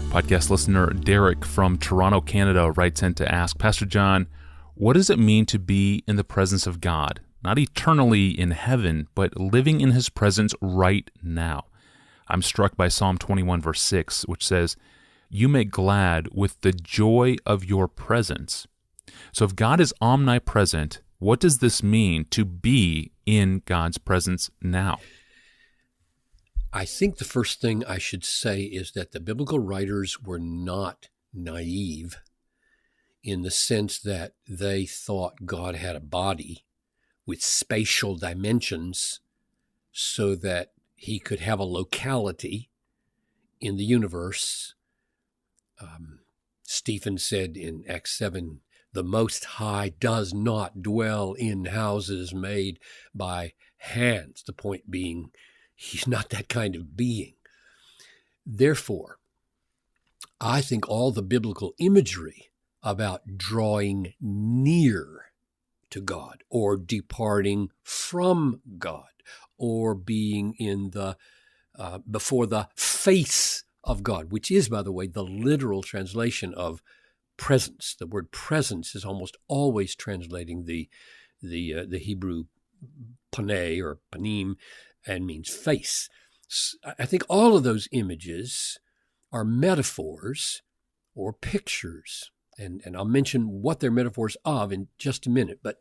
Podcast listener Derek from Toronto, Canada writes in to ask, Pastor John, what does it mean to be in the presence of God? Not eternally in heaven, but living in His presence right now. I'm struck by Psalm 21, verse 6, which says, you make glad with the joy of your presence. So if God is omnipresent, what does this mean to be in God's presence now? I think the first thing I should say is that the biblical writers were not naive in the sense that they thought God had a body with spatial dimensions so that He could have a locality in the universe. Stephen said in Acts 7, the Most High does not dwell in houses made by hands. The point being, He's not that kind of being. Therefore, I think all the biblical imagery about drawing near to God or departing from God or being in the before the face of God, which is, by the way, the literal translation of presence. The word presence is almost always translating the Hebrew paneh or panim, and means face. I think all of those images are metaphors or pictures, and I'll mention what they're metaphors of in just a minute, but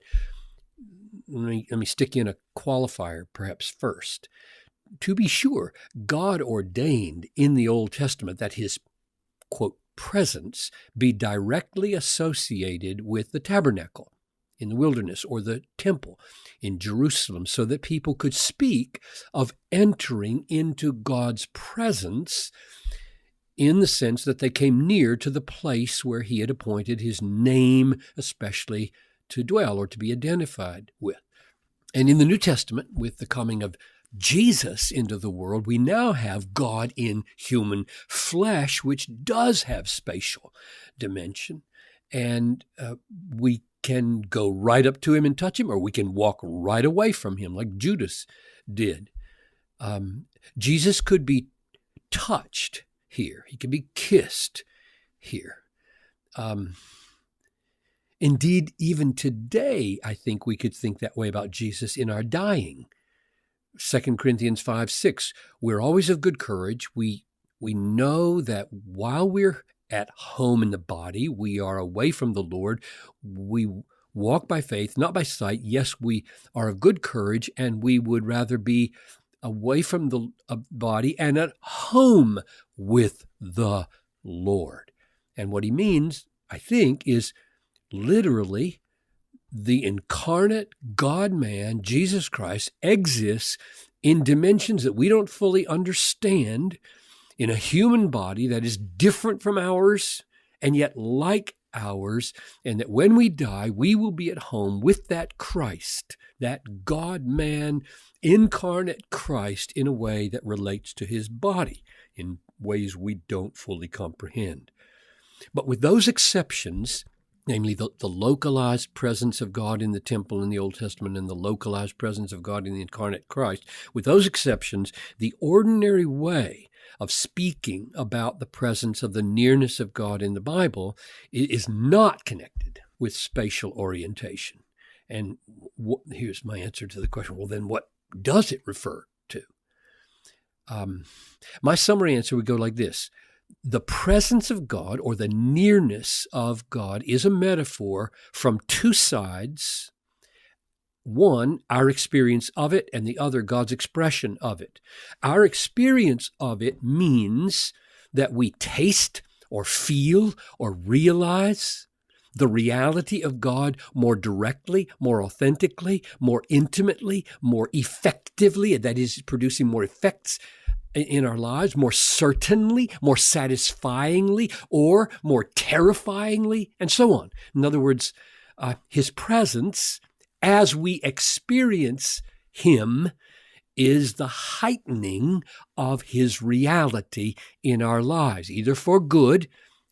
let me stick in a qualifier perhaps first. To be sure, God ordained in the Old Testament that His, quote, presence be directly associated with the tabernacle in the wilderness or the temple in Jerusalem so that people could speak of entering into God's presence in the sense that they came near to the place where He had appointed His name especially to dwell or to be identified with. And in the New Testament, with the coming of Jesus into the world, we now have God in human flesh, which does have spatial dimension. And we can go right up to Him and touch Him, or we can walk right away from Him like Judas did. Jesus could be touched here. He could be kissed here. Indeed, even today, I think we could think that way about Jesus in our dying. 2 Corinthians 5:6, we're always of good courage. We know that while we're at home in the body, we are away from the Lord. We walk by faith, not by sight. Yes, we are of good courage, and we would rather be away from the body and at home with the Lord. And what he means, I think, is literally the incarnate God-man, Jesus Christ, exists in dimensions that we don't fully understand, in a human body that is different from ours and yet like ours, and that when we die, we will be at home with that Christ, that God-man, incarnate Christ, in a way that relates to His body in ways we don't fully comprehend. But with those exceptions, namely the localized presence of God in the temple in the Old Testament and the localized presence of God in the incarnate Christ, with those exceptions, the ordinary way of speaking about the presence of the nearness of God in the Bible is not connected with spatial orientation. And here's my answer to the question, well, then what does it refer to? My summary answer would go like this. The presence of God, or the nearness of God, is a metaphor from two sides. One, our experience of it, and the other, God's expression of it. Our experience of it means that we taste or feel or realize the reality of God more directly, more authentically, more intimately, more effectively, that is, producing more effects in our lives, more certainly, more satisfyingly, or more terrifyingly, and so on. In other words, His presence, as we experience Him, is the heightening of His reality in our lives, either for good,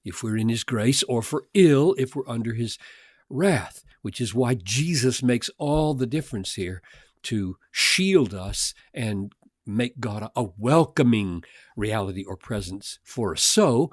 if we're in His grace, or for ill, if we're under His wrath, which is why Jesus makes all the difference here to shield us and make God a welcoming reality or presence for us. So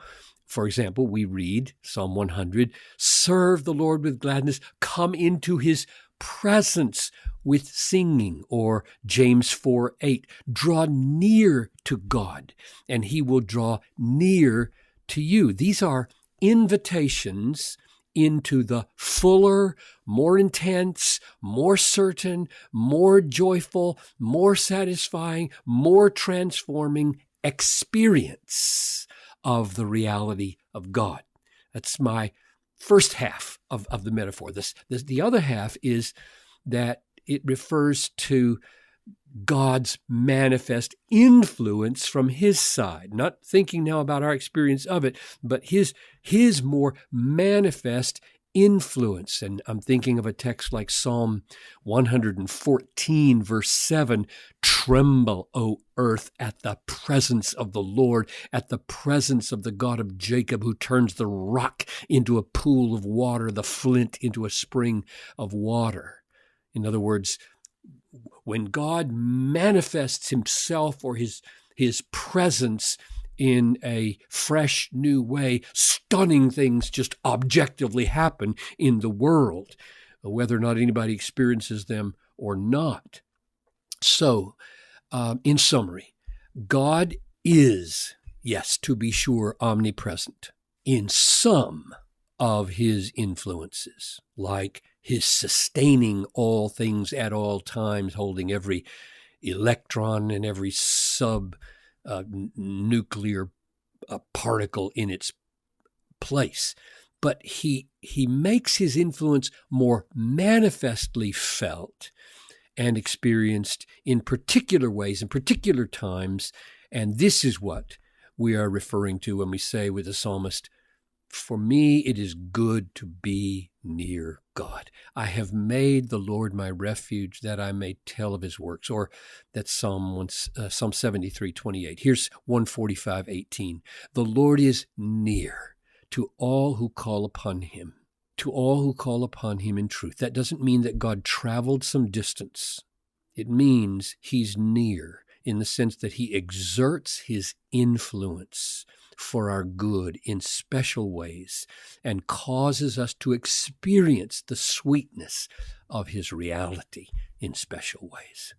For example, we read Psalm 100, serve the Lord with gladness, come into his presence with singing, or James 4:8, draw near to God and he will draw near to you. These are invitations into the fuller, more intense, more certain, more joyful, more satisfying, more transforming experience of the reality of God. That's my first half of the metaphor. The other half is that it refers to God's manifest influence from his side, not thinking now about our experience of it, but his more manifest influence. And I'm thinking of a text like Psalm 114, verse 7, tremble, O earth, at the presence of the Lord, at the presence of the God of Jacob, who turns the rock into a pool of water, the flint into a spring of water. In other words, when God manifests himself or his presence in a fresh, new way, stunning things just objectively happen in the world, whether or not anybody experiences them or not. So, in summary, God is, yes, to be sure, omnipresent in some of his influences, like his sustaining all things at all times, holding every electron and every nuclear particle in its place. But he makes his influence more manifestly felt and experienced in particular ways, in particular times. And this is what we are referring to when we say with the psalmist, for me it is good to be near God. I have made the Lord my refuge that I may tell of his works. Or that's Psalm 73:28. Here's 145:18. The Lord is near to all who call upon him, to all who call upon him in truth. That doesn't mean that God traveled some distance. It means he's near in the sense that he exerts his influence for our good in special ways and causes us to experience the sweetness of his reality in special ways.